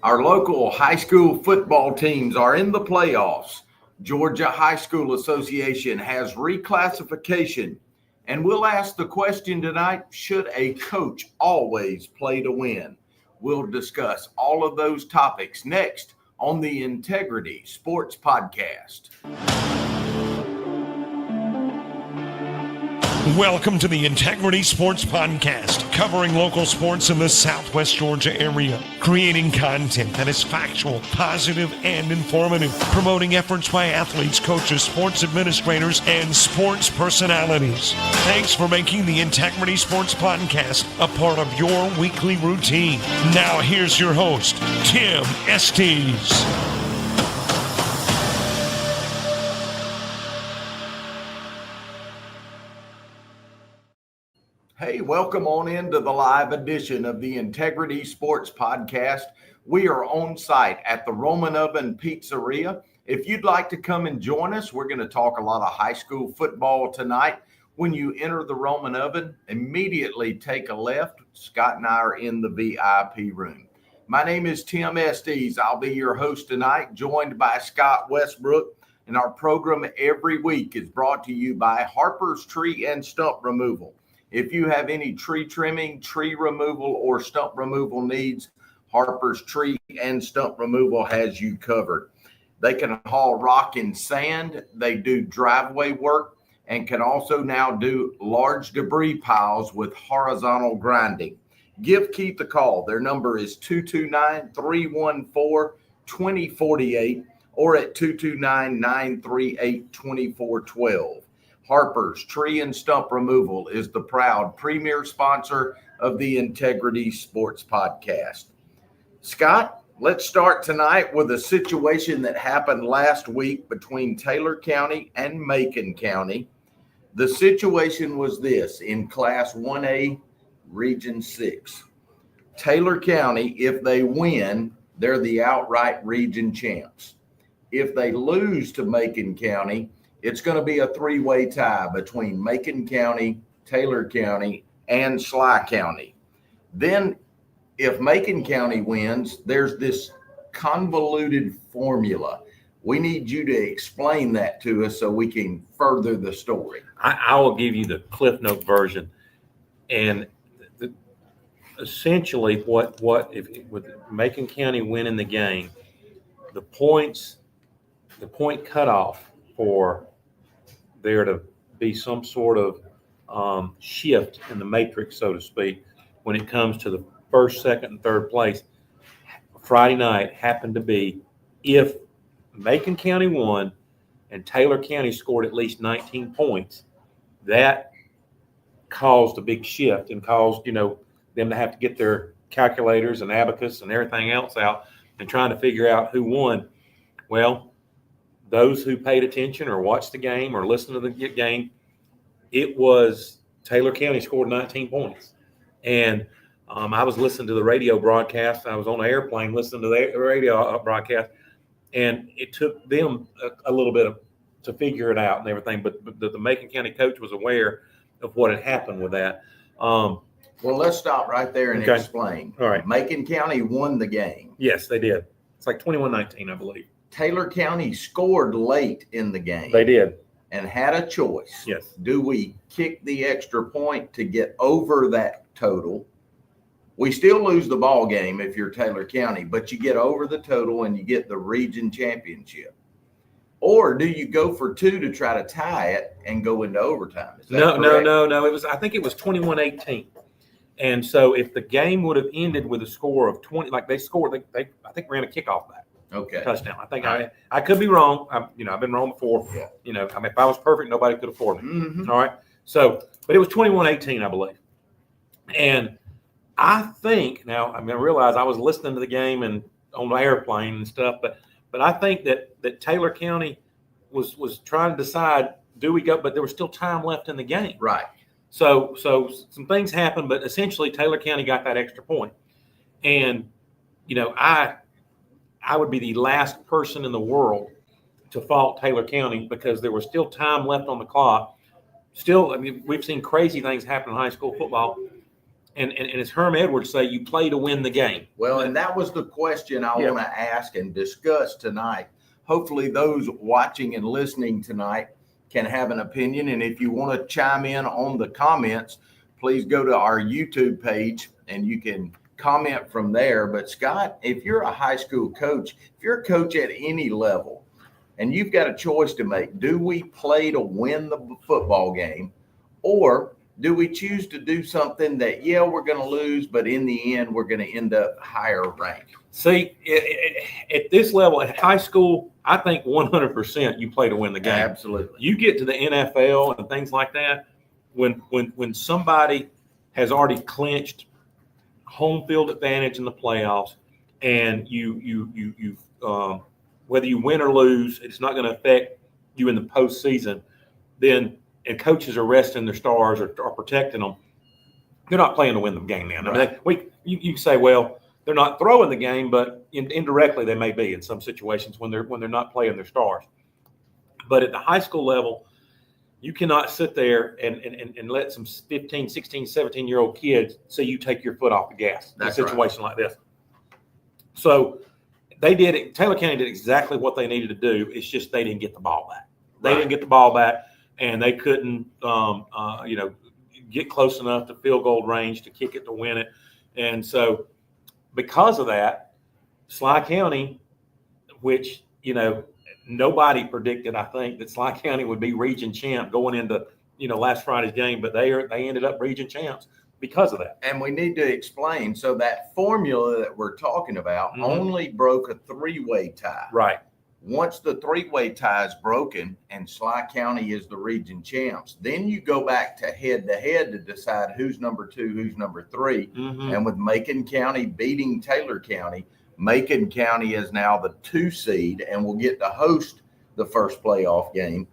Our local high school football teams are in the playoffs. Georgia High School Association has reclassification. And we'll ask the question tonight, should a coach always play to win? We'll discuss all of those topics next on the Integrity Sports Podcast. Welcome to the Integrity Sports Podcast, covering local sports in the Southwest Georgia area, creating content that is factual, positive, and informative, promoting efforts by athletes, coaches, sports administrators, and sports personalities. Thanks for making the Integrity Sports Podcast a part of your weekly routine. Now here's your host, Tim Estes. Hey, welcome on into the live edition of the Integrity Sports Podcast. We are on site at the Roman Oven Pizzeria. If you'd like to come and join us, we're going to talk a lot of high school football tonight. When you enter the Roman Oven, immediately take a left. Scott and I are in the VIP room. My name is Tim Estes. I'll be your host tonight, joined by Scott Westbrook. And our program every week is brought to you by Harper's Tree and Stump Removal. If you have any tree trimming, tree removal, or stump removal needs, Harper's Tree and Stump Removal has you covered. They can haul rock and sand. They do driveway work and can also now do large debris piles with horizontal grinding. Give Keith a call. Their number is 229-314-2048 or at 229-938-2412. Harper's Tree and Stump Removal is the proud premier sponsor of the Integrity Sports Podcast. Scott, let's start tonight with a situation that happened last week between Taylor County and Macon County. The situation was this in Class 1A, Region 6. Taylor County, if they win, they're the outright region champs. If they lose to Macon County, it's going to be a three-way tie between Macon County, Taylor County, and Sly County. Then if Macon County wins, there's this convoluted formula. We need you to explain that to us so we can further the story. I will give you the Cliff Note version. And essentially what if with Macon County winning the game, the point cutoff for there to be some sort of shift in the matrix, so to speak, when it comes to the first, second, and third place, Friday night happened to be if Macon County won and Taylor County scored at least 19 points, that caused a big shift and caused, them to have to get their calculators and abacus and everything else out and trying to figure out who won. Well, those who paid attention or watched the game or listened to the game, it was Taylor County scored 19 points. And I was listening to the radio broadcast. I was on an airplane listening to the radio broadcast, and it took them a little bit to figure it out and everything. But the Macon County coach was aware of what had happened with that. Well, let's stop right there and explain. All right. Macon County won the game. Yes, they did. It's like 21-19, I believe. Taylor County scored late in the game. They did. And had a choice. Yes. Do we kick the extra point to get over that total? We still lose the ball game if you're Taylor County, but you get over the total and you get the region championship. Or do you go for two to try to tie it and go into overtime? No. I think it was 21-18. And so if the game would have ended with a score of 20, like they scored, I think ran a kickoff back. Okay. Touchdown. I think I could be wrong. I've been wrong before. Yeah. If I was perfect, nobody could afford me. Mm-hmm. All right. So, but it was 21-18, I believe. And I think now, I realize I was listening to the game and on the airplane and stuff, but I think that Taylor County was trying to decide, do we go? But there was still time left in the game. Right. So some things happened, but essentially Taylor County got that extra point. And, I would be the last person in the world to fault Taylor County because there was still time left on the clock. Still, we've seen crazy things happen in high school football. And as Herm Edwards say, you play to win the game. Well, and that was the question I want to ask and discuss tonight. Hopefully those watching and listening tonight can have an opinion. And if you want to chime in on the comments, please go to our YouTube page and you can comment from there. But Scott, if you're a high school coach, if you're a coach at any level and you've got a choice to make, do we play to win the football game, or do we choose to do something that, we're going to lose, but in the end, we're going to end up higher ranked? See, at this level, at high school, I think 100% you play to win the game. Absolutely. You get to the NFL and things like that, when somebody has already clinched home field advantage in the playoffs, and you whether you win or lose, it's not going to affect you in the postseason. Then, and coaches are resting their stars or protecting them, they're not playing to win the game now. Right. I mean, you say, well, they're not throwing the game, but indirectly they may be in some situations when they're not playing their stars. But at the high school level, you cannot sit there and let some 15, 16, 17-year-old kids say you take your foot off the gas in a situation like this. So they did it. Taylor County did exactly what they needed to do. It's just they didn't get the ball back. They didn't get the ball back, and they couldn't, get close enough to field goal range to kick it to win it. And so because of that, Sly County, which, nobody predicted, I think, that Sly County would be region champ going into, last Friday's game, but they ended up region champs because of that. And we need to explain. So that formula that we're talking about only broke a three-way tie. Right. Once the three-way tie is broken and Sly County is the region champs, then you go back to head-to-head to decide who's number 2, who's number 3. And with Macon County beating Taylor County, Macon County is now the 2 seed and will get to host the first playoff game,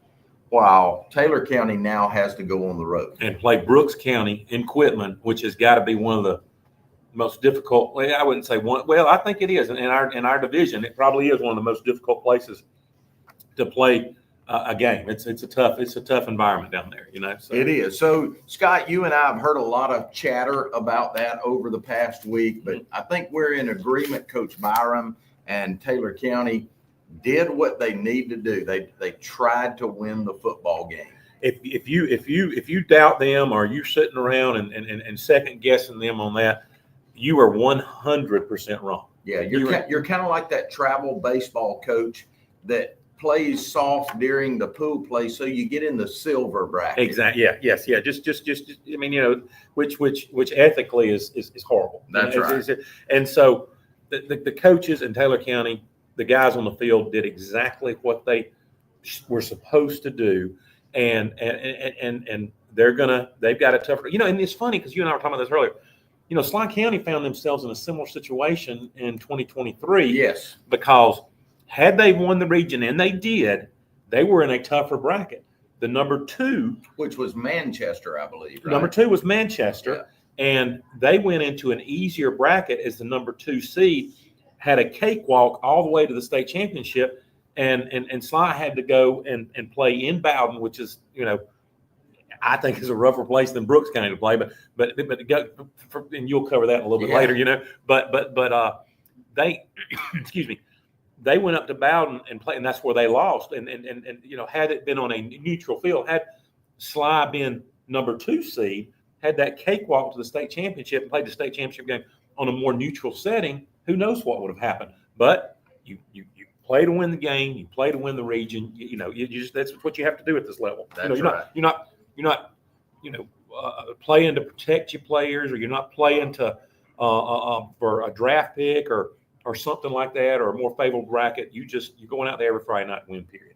while Taylor County now has to go on the road and play Brooks County in Quitman, which has got to be one of the most difficult. Well, I wouldn't say one. Well, I think it is in our division. It probably is one of the most difficult places to play a game. It's a tough environment down there. So. It is. So Scott, you and I have heard a lot of chatter about that over the past week, but I think we're in agreement. Coach Byram and Taylor County did what they need to do. They tried to win the football game. If you doubt them, or you're sitting around and second guessing them on that, you are 100% wrong. Yeah, you're kind of like that travel baseball coach that plays soft during the pool play, so you get in the silver bracket. Exactly. Yeah. Yes. Yeah. Just. I mean, which ethically is horrible. That's right. And so the coaches in Taylor County, the guys on the field, did exactly what they were supposed to do, and they've got a tougher. And it's funny because you and I were talking about this earlier. Sly County found themselves in a similar situation in 2023. Yes. Because had they won the region, and they did, they were in a tougher bracket. The number 2, which was Manchester, I believe. Right? Number 2 was Manchester, and they went into an easier bracket as the number 2 seed, had a cakewalk all the way to the state championship, and Sly had to go and play in Bowden, which is, I think is a rougher place than Brooks County to play, but and you'll cover that a little bit later, but they, excuse me, they went up to Bowden and played, and that's where they lost. And had it been on a neutral field, had Sly been number 2 seed, had that cakewalk to the state championship and played the state championship game on a more neutral setting, who knows what would have happened? But you play to win the game, you play to win the region. You just, that's what you have to do at this level. That's right. You're not playing to protect your players, or you're not playing to for a draft pick or something like that, or a more favorable bracket. You're going out there every Friday night and win, period.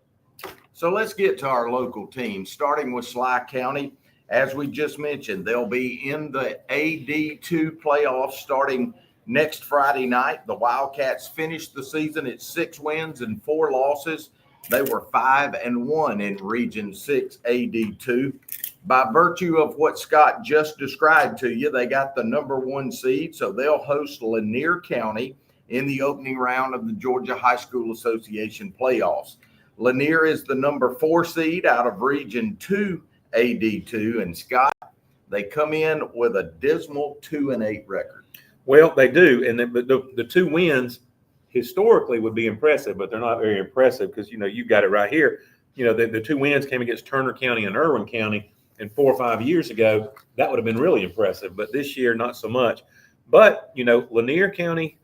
So let's get to our local teams, starting with Sly County. As we just mentioned, they'll be in the AD2 playoffs starting next Friday night. The Wildcats finished the season at 6 wins and 4 losses. They were 5-1 in Region 6 AD2. By virtue of what Scott just described to you, they got the number 1 seed, so they'll host Lanier County in the opening round of the Georgia High School Association playoffs. Lanier is the number 4 seed out of Region 2 AD2, and Scott, They come in with a dismal 2-8 record. Well, they do, and the 2 wins historically would be impressive, but they're not very impressive because you've got it right here. The 2 wins came against Turner County and Irwin County, and 4 or 5 years ago that would have been really impressive, but this year not so much. But Lanier County,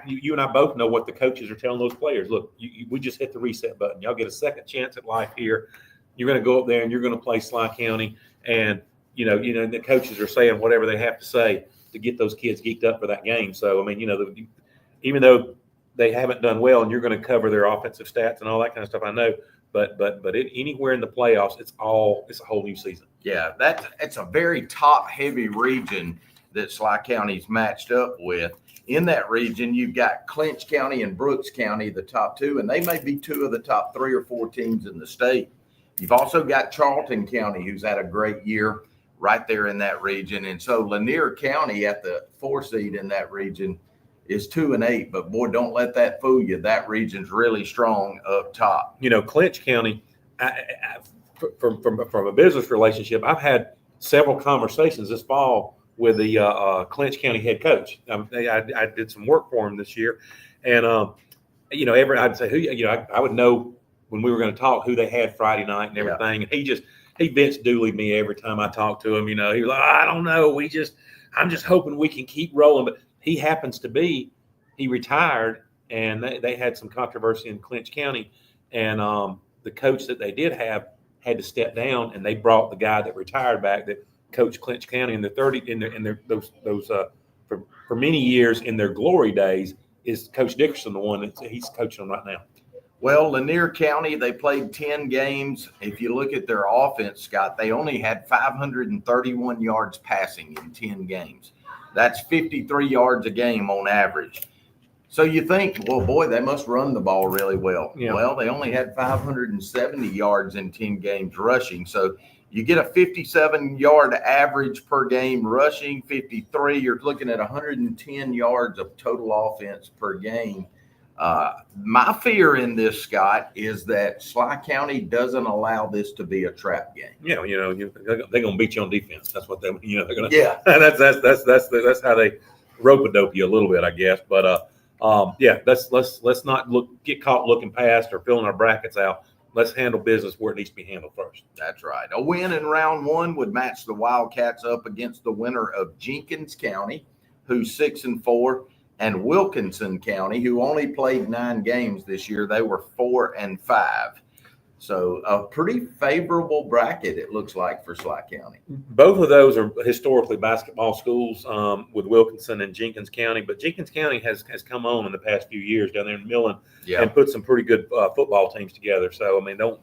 you and I both know what the coaches are telling those players. Look, we just hit the reset button. Y'all get a second chance at life here. You're going to go up there and you're going to play Sly County, and the coaches are saying whatever they have to say to get those kids geeked up for that game. So, I mean, even though they haven't done well and you're going to cover their offensive stats and all that kind of stuff, I know, but anywhere in the playoffs, it's a whole new season. Yeah, it's a very top-heavy region that Sly County's matched up with. In that region, you've got Clinch County and Brooks County, the top 2, and they may be 2 of the top 3 or 4 teams in the state. You've also got Charlton County, who's had a great year right there in that region. And so Lanier County at the 4 seed in that region is 2-8, but boy, don't let that fool you. That region's really strong up top. Clinch County, from a business relationship, I've had several conversations this fall with the Clinch County head coach. I did some work for him this year, and I'd say I would know when we were going to talk who they had Friday night and everything. And he Vince Dooley'd me every time I talked to him. He was like, I don't know. I'm just hoping we can keep rolling. But he happens to be, he retired, and they had some controversy in Clinch County, and the coach that they did have had to step down, and they brought the guy that retired back that coached Clinch County in for many years in their glory days. Is Coach Dickerson the one that he's coaching them right now? Well, Lanier County, they played 10 games. If you look at their offense, Scott, they only had 531 yards passing in 10 games. That's 53 yards a game on average. So you think, well, boy, they must run the ball really well. Yeah. Well, they only had 570 yards in 10 games rushing. So you get a 57-yard average per game rushing, 53. You're looking at 110 yards of total offense per game. My fear in this, Scott, is that Sly County doesn't allow this to be a trap game. They're going to beat you on defense. That's what they're going to. Yeah, that's how they rope-a-dope you a little bit, I guess. But let's not get caught looking past or filling our brackets out. Let's handle business where it needs to be handled first. That's right. A win in round 1 would match the Wildcats up against the winner of Jenkins County, who's 6-4. And Wilkinson County, who only played 9 games this year. They were 4-5. So a pretty favorable bracket, it looks like, for Sly County. Both of those are historically basketball schools with Wilkinson and Jenkins County. But Jenkins County has come on in the past few years down there in Millen and put some pretty good football teams together. So, I mean, don't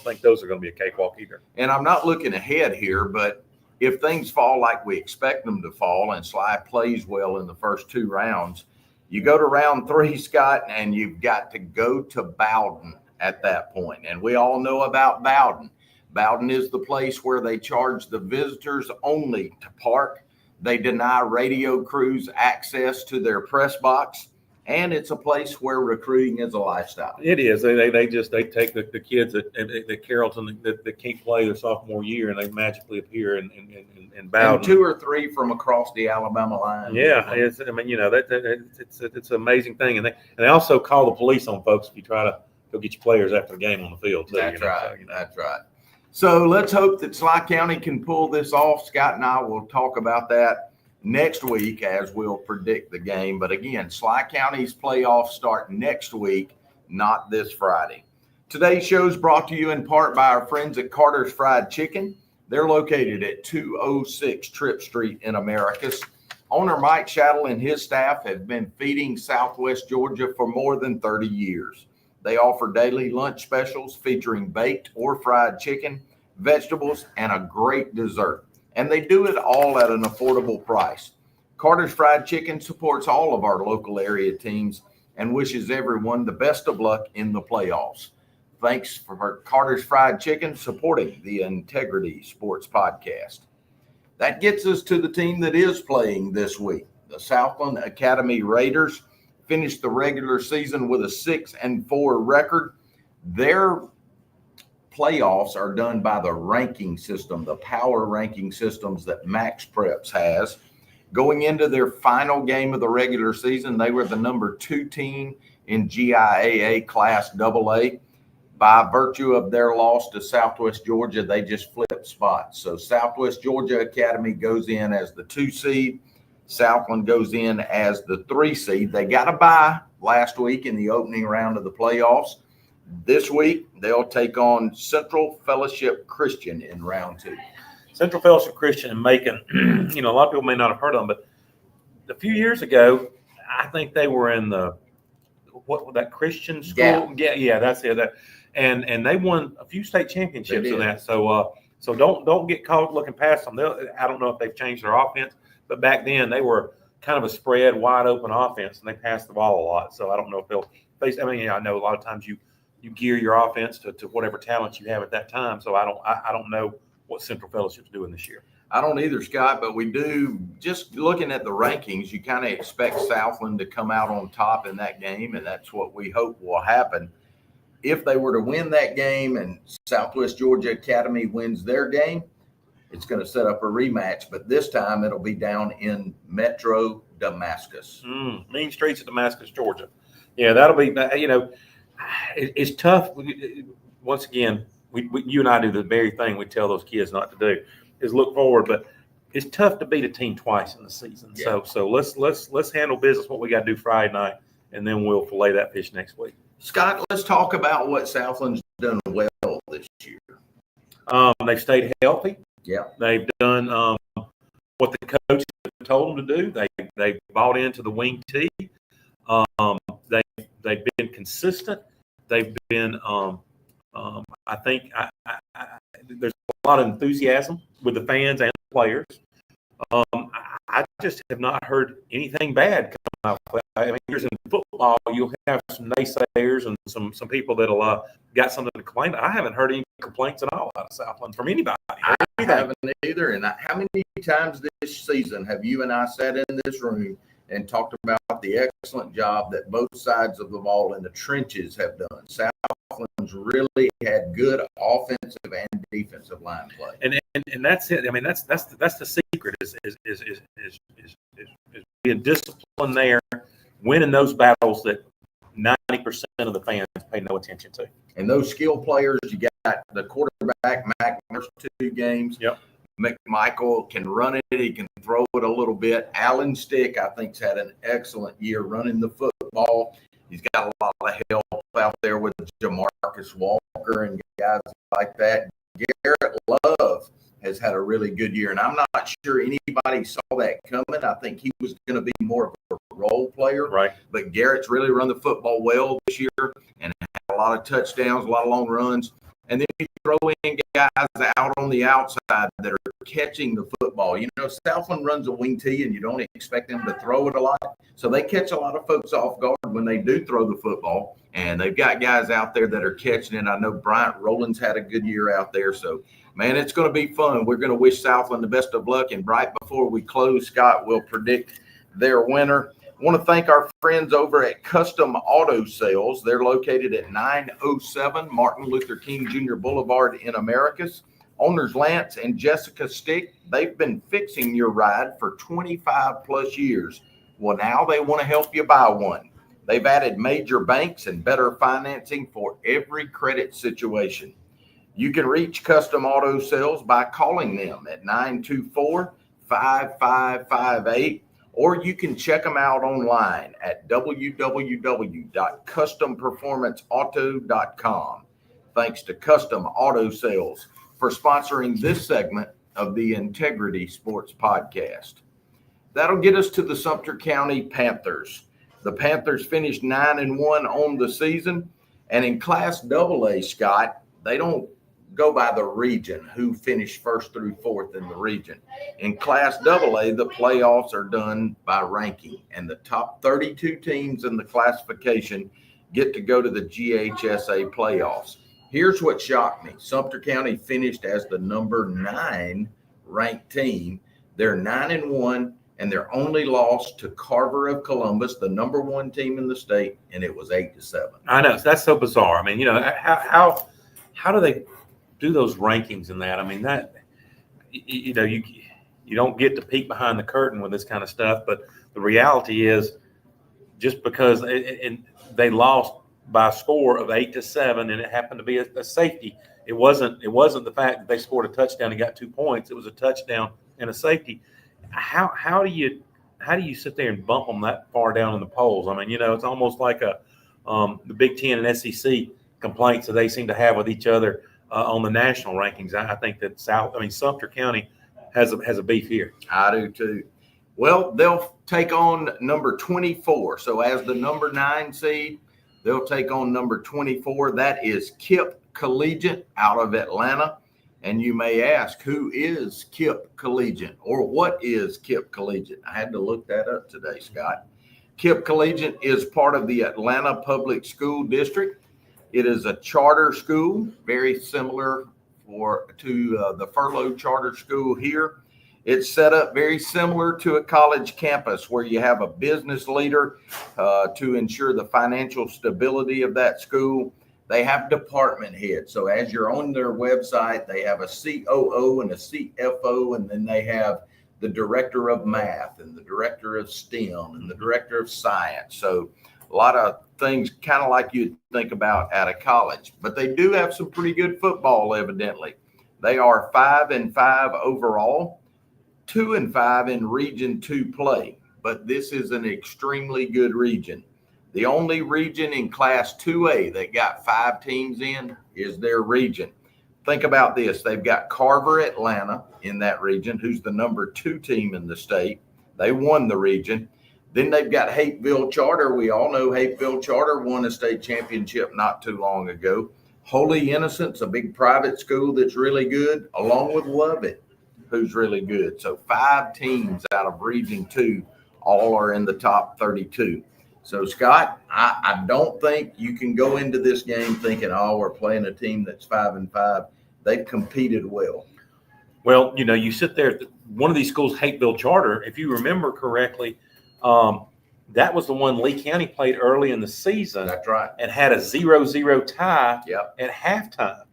think those are going to be a cakewalk either. And I'm not looking ahead here, but if things fall like we expect them to fall and Sly plays well in the first 2 rounds, you go to round 3, Scott, and you've got to go to Bowden at that point. And we all know about Bowden. Bowden is the place where they charge the visitors only to park. They deny radio crews access to their press box. And it's a place where recruiting is a lifestyle. It is. They take the kids at Carrollton that can't play their sophomore year, and they magically appear in Bowden. And 2 or 3 from across the Alabama line. Yeah, it's an amazing thing, and they also call the police on folks if you try to go get your players after the game on the field too. That's right. That's right. So let's hope that Sly County can pull this off. Scott and I will talk about that next week as we'll predict the game. But again, Sly County's playoffs start next week, not this Friday. Today's show is brought to you in part by our friends at Carter's Fried Chicken. They're located at 206 Tripp Street in Americus. Owner Mike Shattle and his staff have been feeding Southwest Georgia for more than 30 years. They offer daily lunch specials featuring baked or fried chicken, vegetables, and a great dessert. And they do it all at an affordable price. Carter's Fried Chicken supports all of our local area teams and wishes everyone the best of luck in the playoffs. Thanks for Carter's Fried Chicken supporting the Integrity Sports Podcast. That gets us to the team that is playing this week. The Southland Academy Raiders finished the regular season with a 6-4 record. Their playoffs are done by the ranking system, the power ranking systems that Max Preps has. Going into their final game of the regular season, they were the number 2 team in GIAA Class AA. By virtue of their loss to Southwest Georgia, they just flipped spots. So Southwest Georgia Academy goes in as the 2 seed. Southland goes in as the 3 seed. They got a bye last week in the opening round of the playoffs. This week, they'll take on Central Fellowship Christian in round 2. Central Fellowship Christian in Macon, a lot of people may not have heard of them, but a few years ago, I think they were in that Christian school? Yeah, that's it. And they won a few state championships in that. So don't get caught looking past them. I don't know if they've changed their offense, but back then they were kind of a spread, wide open offense, and they passed the ball a lot. So I don't know if they'll face. I mean, I know a lot of times you gear your offense to whatever talents you have at that time. So I don't know what Central Fellowship's doing this year. I don't either, Scott, but we do, just looking at the rankings, you kind of expect Southland to come out on top in that game, and that's what we hope will happen. If they were to win that game and Southwest Georgia Academy wins their game, it's going to set up a rematch, but this time it'll be down in Metro Damascus. Mean streets of Damascus, Georgia. Yeah, that'll be, it's tough. Once again, you and I do the very thing we tell those kids not to do, is look forward, but it's tough to beat a team twice in the season. Yeah. So let's handle business, what we got to do Friday night, and then we'll fillet that fish next week. Scott, let's talk about what Southland's done well this year. They've stayed healthy. Yeah. They've done what the coach told them to do. They bought into the wing T. They've been consistent. They've been I think there's a lot of enthusiasm with the fans and the players. I just have not heard anything bad come out. I mean, here's in football, you'll have some naysayers and some people that'll got something to complain about. I haven't heard any complaints at all out of Southland from anybody. I haven't either. And how many times this season have you and I sat in this room and talked about the excellent job that both sides of the ball in the trenches have done? Southland's really had good offensive and defensive line play, and that's it. I mean, that's the secret is being disciplined there, winning those battles that 90% of the fans pay no attention to. And those skill players, you got the quarterback, Mac, first 2 games. Yep. McMichael can run it. He can throw it a little bit. Alan Stick, I think, has had an excellent year running the football. He's got a lot of help out there with Jamarcus Walker and guys like that. Garrett Love has had a really good year, and I'm not sure anybody saw that coming. I think he was going to be more of a role player. Right. But Garrett's really run the football well this year and had a lot of touchdowns, a lot of long runs. And then you throw in guys out on the outside that are catching the football. You know, Southland runs a wing T, and you don't expect them to throw it a lot. So they catch a lot of folks off guard when they do throw the football. And they've got guys out there that are catching it. I know Bryant Rowland's had a good year out there. So, man, it's going to be fun. We're going to wish Southland the best of luck. And right before we close, Scott will predict their winner. I want to thank our friends over at Custom Auto Sales. They're located at 907 Martin Luther King Jr. Boulevard in Americus. Owners Lance and Jessica Stick, they've been fixing your ride for 25 plus years. Well, now they want to help you buy one. They've added major banks and better financing for every credit situation. You can reach Custom Auto Sales by calling them at 924-5558. Or you can check them out online at www.customperformanceauto.com. Thanks to Custom Auto Sales for sponsoring this segment of the Integrity Sports Podcast. That'll get us to the Sumter County Panthers. The Panthers finished 9-1 on the season. And in Class AA, Scott, they don't go by the region, who finished 1st through 4th in the region. In Class AA, the playoffs are done by ranking, and the top 32 teams in the classification get to go to the GHSA playoffs. Here's what shocked me. Sumter County finished as the number 9 ranked team. They're 9-1, and their only loss to Carver of Columbus, the number 1 team in the state, and it was 8-7. I know. That's so bizarre. I mean, you know, how do they do those rankings and that. I mean, that you know, you don't get to peek behind the curtain with this kind of stuff, but the reality is, just because they lost by a score of 8-7, and it happened to be a safety. It wasn't the fact that they scored a touchdown and got 2 points. It was a touchdown and a safety. How do you sit there and bump them that far down in the polls? I mean, you know, it's almost like the Big Ten and SEC complaints that they seem to have with each other on the national rankings. I think that Sumter County has a beef here. I do too. Well, they'll take on number 24. So as the number 9 seed, they'll take on number 24. That is Kip Collegiate out of Atlanta. And you may ask, who is Kip Collegiate, or what is Kip Collegiate? I had to look that up today, Scott. Kip Collegiate is part of the Atlanta Public School District. It is a charter school, very similar to the furloughed charter school here. It's set up very similar to a college campus where you have a business leader to ensure the financial stability of that school. They have department heads. So as you're on their website, they have a COO and a CFO, and then they have the director of math and the director of STEM and the director of science. So a lot of things kind of like you'd think about at a college, but they do have some pretty good football, evidently. They are 5-5 overall, 2-5 in Region 2 play, but this is an extremely good region. The only region in Class 2A that got 5 teams in is their region. Think about this. They've got Carver, Atlanta in that region, who's the number 2 team in the state. They won the region. Then they've got Hapeville Charter. We all know Hapeville Charter won a state championship not too long ago. Holy Innocents, a big private school that's really good, along with Lovett, who's really good. So 5 teams out of Region 2 all are in the top 32. So, Scott, I don't think you can go into this game thinking, oh, we're playing a team that's 5-5. They've competed well. Well, you know, you sit there, one of these schools, Hapeville Charter, if you remember correctly, that was the one Lee County played early in the season. That's right. And had a 0-0 tie Yep. at halftime.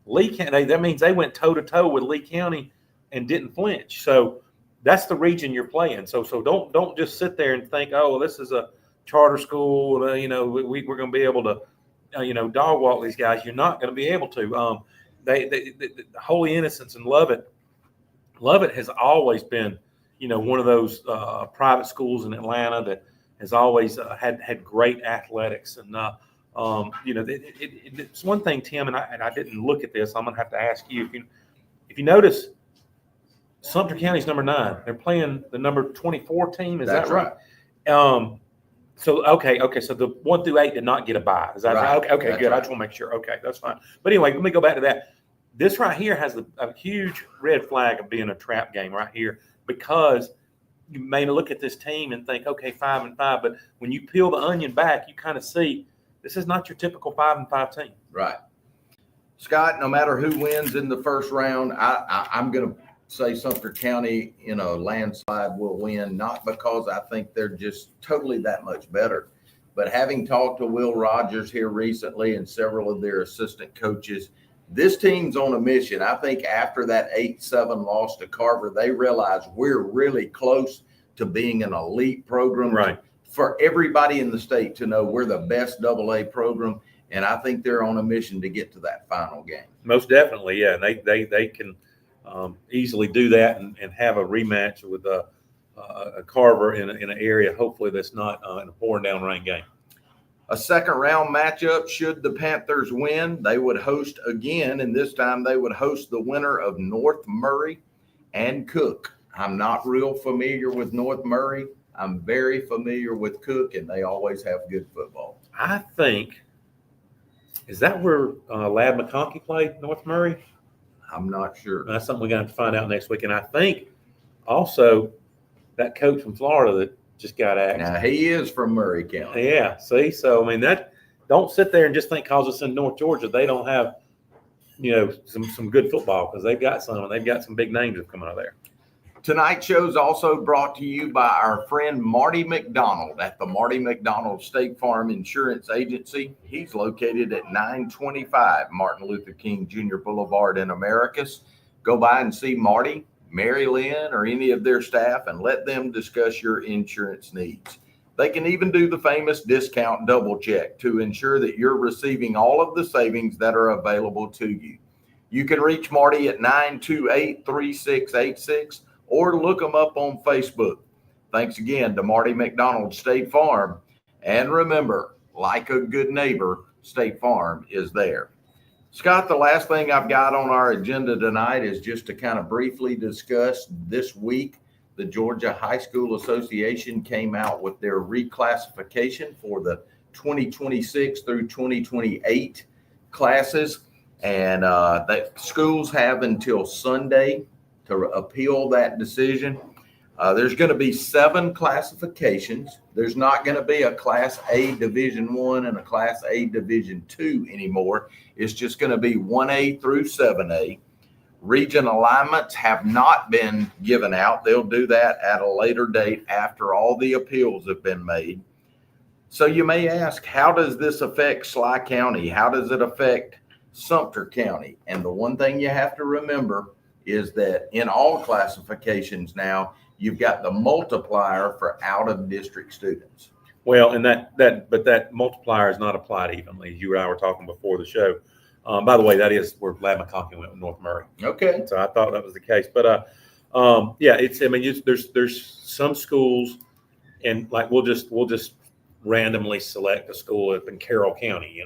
Lee County, that means they went toe-to-toe with Lee County and didn't flinch. So that's the region you're playing. So don't just sit there and think, oh, well, this is a charter school, you know, we're going to be able to, you know, dog walk these guys. You're not going to be able to. They Holy Innocents and Lovett has always been, you know, one of those private schools in Atlanta that has always had great athletics. And, you know, it's one thing, Tim, and I didn't look at this. I'm going to have to ask you, if you notice, Sumter County's number 9. They're playing the number 24 team. Is that right? So, okay. So the 1 through 8 did not get a bye. Is that right? Okay, That's good. right. I just want to make sure. Okay, that's fine. But anyway, let me go back to that. This right here has a huge red flag of being a trap game right here, because you may look at this team and think, okay, 5-5. But when you peel the onion back, you kind of see this is not your typical 5-5 team. Right. Scott, no matter who wins in the first round, I'm going to say Sumter County in a landslide will win, not because I think they're just totally that much better, but having talked to Will Rogers here recently and several of their assistant coaches, this team's on a mission. I think after that 8-7 loss to Carver, they realized we're really close to being an elite program. Right. For everybody in the state to know we're the best AA program, and I think they're on a mission to get to that final game. Most definitely, yeah. And they can easily do that and have a rematch with a Carver in an area, hopefully, that's not in a pouring down rain game. A second round matchup, should the Panthers win, they would host again, and this time they would host the winner of North Murray and Cook. I'm not real familiar with North Murray. I'm very familiar with Cook, and they always have good football. I think, is that where Lad McConkey played, North Murray? I'm not sure. That's something we're going to have to find out next week. And I think also that coach from Florida that just got axed. Now, he is from Murray County. Yeah. See, so, I mean, that don't sit there and just think because it's in North Georgia, they don't have, you know, some good football, because they've got some, and they've got some big names that have come out of there. Tonight's show is also brought to you by our friend Marty McDonald at the Marty McDonald State Farm Insurance Agency. He's located at 925 Martin Luther King Jr. Boulevard in Americus. Go by and see Marty, Mary Lynn, or any of their staff and let them discuss your insurance needs. They can even do the famous discount double check to ensure that you're receiving all of the savings that are available to you. You can reach Marty at 928-3686 or look them up on Facebook. Thanks again to Marty McDonald State Farm. And remember, like a good neighbor, State Farm is there. Scott, the last thing I've got on our agenda tonight is just to kind of briefly discuss this week. The Georgia High School Association came out with their reclassification for the 2026 through 2028 classes. And the schools have until Sunday to appeal that decision. There's going to be 7 classifications. There's not going to be a Class A Division I and a Class A Division II anymore. It's just going to be 1A through 7A. Region alignments have not been given out. They'll do that at a later date after all the appeals have been made. So you may ask, how does this affect Sly County? How does it affect Sumter County? And the one thing you have to remember is that in all classifications now, you've got the multiplier for out-of-district students. Well, and that multiplier is not applied evenly. You and I were talking before the show. By the way, that is where Lad McConkey went with North Murray. Okay. So I thought that was the case, but yeah, there's some schools, and like we'll just randomly select a school up in Carroll County.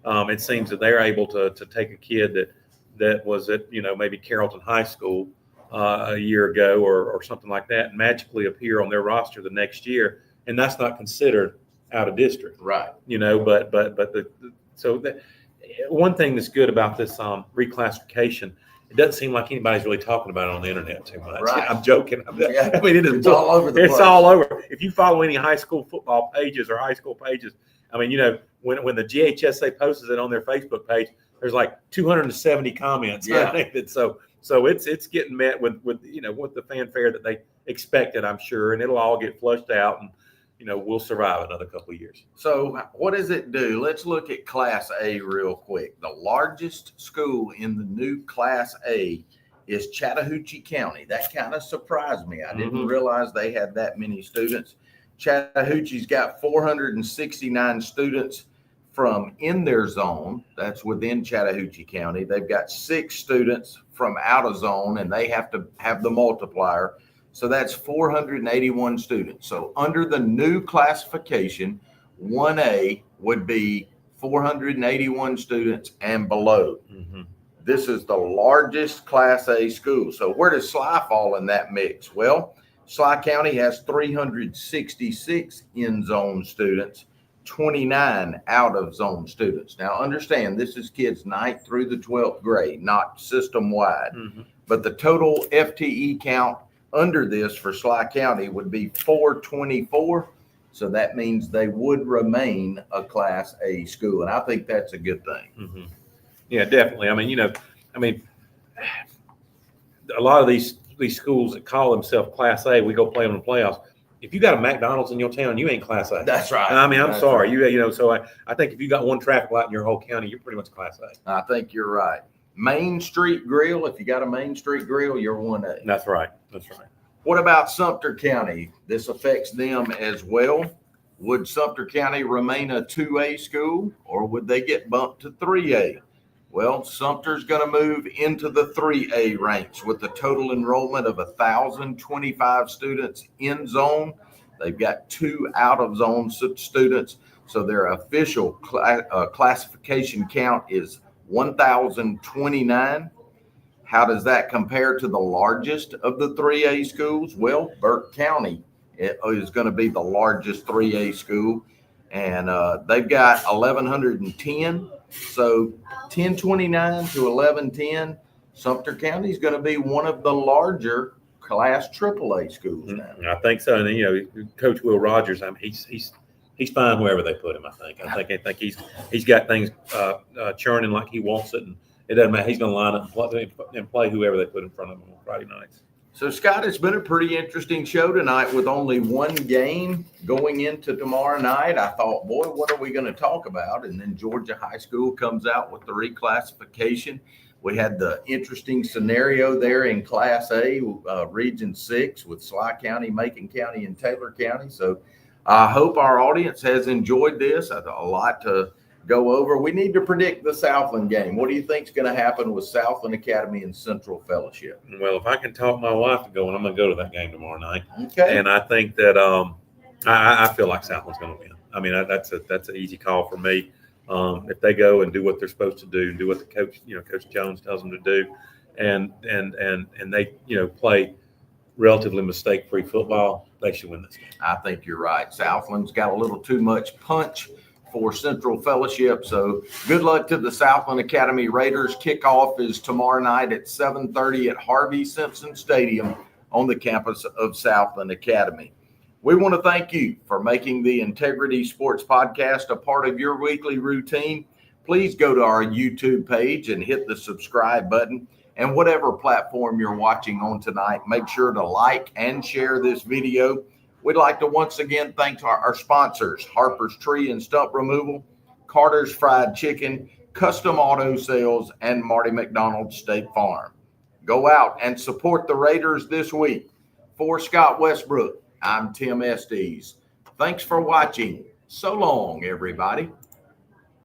It seems that they're able to take a kid that was at, maybe Carrollton High School a year ago or something like that, and magically appear on their roster the next year, and that's not considered out of district, right? So one thing that's good about this reclassification, it doesn't seem like anybody's really talking about it on the internet too much. Right. I'm joking. Yeah. I mean, it's all over the place. It's all over. If you follow any high school football pages or high school pages, I mean, when the GHSA posts it on their Facebook page, there's like 270 comments. Yeah. So it's getting met with the fanfare that they expected, I'm sure, and it'll all get flushed out, and we'll survive another couple of years. So what does it do? Let's look at Class A real quick. The largest school in the new Class A is Chattahoochee County. That kind of surprised me. I didn't realize they had that many students. Chattahoochee's got 469 students from in their zone. That's within Chattahoochee County. They've got 6 students from out of zone, and they have to have the multiplier. So that's 481 students. So under the new classification, 1A would be 481 students and below. This is the largest Class A school. So where does Sly fall in that mix? Well, Sly County has 366 in-zone students, 29 out-of-zone students. Now understand, this is kids 9th through the 12th grade, not system-wide. But the total FTE count under this for Sly County would be 424. So that means they would remain a Class A school. And I think that's a good thing. Yeah, definitely. I mean, a lot of these schools that call themselves Class A, we go play them in the playoffs. If you got a McDonald's in your town, you ain't Class A. That's right. I mean, I'm That's sorry. Right. So I think if you got one traffic light in your whole county, you're pretty much Class A. I think you're right. Main Street Grill, if you got a Main Street Grill, you're 1A. That's right. What about Sumter County? This affects them as well. Would Sumter County remain a 2A school, or would they get bumped to 3A? Well, Sumter's going to move into the 3A ranks with a total enrollment of 1,025 students in zone. They've got 2 out of zone students. So their official classification count is 1,029. How does that compare to the largest of the 3A schools? Well, Burke County is going to be the largest 3A school, and they've got 1,110. So 1,029 to 1,110. Sumter County is going to be one of the larger Class AAA schools now. I think so. And then, Coach Will Rogers, I mean, he's fine wherever they put him. I think he's got things churning like he wants it, and it doesn't matter. He's going to line up and play whoever they put in front of him on Friday nights. So, Scott, it's been a pretty interesting show tonight with only one game going into tomorrow night. I thought, boy, what are we going to talk about? And then Georgia High School comes out with the reclassification. We had the interesting scenario there in Class A, Region 6 with Sly County, Macon County, and Taylor County. So I hope our audience has enjoyed this. A lot to go over. We need to predict the Southland game. What do you think is going to happen with Southland Academy and Central Fellowship? Well, if I can talk my wife to going, I'm going to go to that game tomorrow night. Okay. And I think that I feel like Southland's going to win. I mean, that's an easy call for me. If they go and do what they're supposed to do, and do what the coach, Coach Jones tells them to do, and they, play relatively mistake-free football, they should win this game. I think you're right. Southland's got a little too much punch for Central Fellowship. So good luck to the Southland Academy Raiders. Kickoff is tomorrow night at 7:30 at Harvey Simpson Stadium on the campus of Southland Academy. We want to thank you for making the Integrity Sports Podcast a part of your weekly routine. Please go to our YouTube page and hit the subscribe button. And whatever platform you're watching on tonight, make sure to like and share this video. We'd like to once again thank our sponsors, Harper's Tree and Stump Removal, Carter's Fried Chicken, Custom Auto Sales, and Marty McDonald State Farm. Go out and support the Raiders this week. For Scott Westbrook, I'm Tim Estes. Thanks for watching. So long, everybody.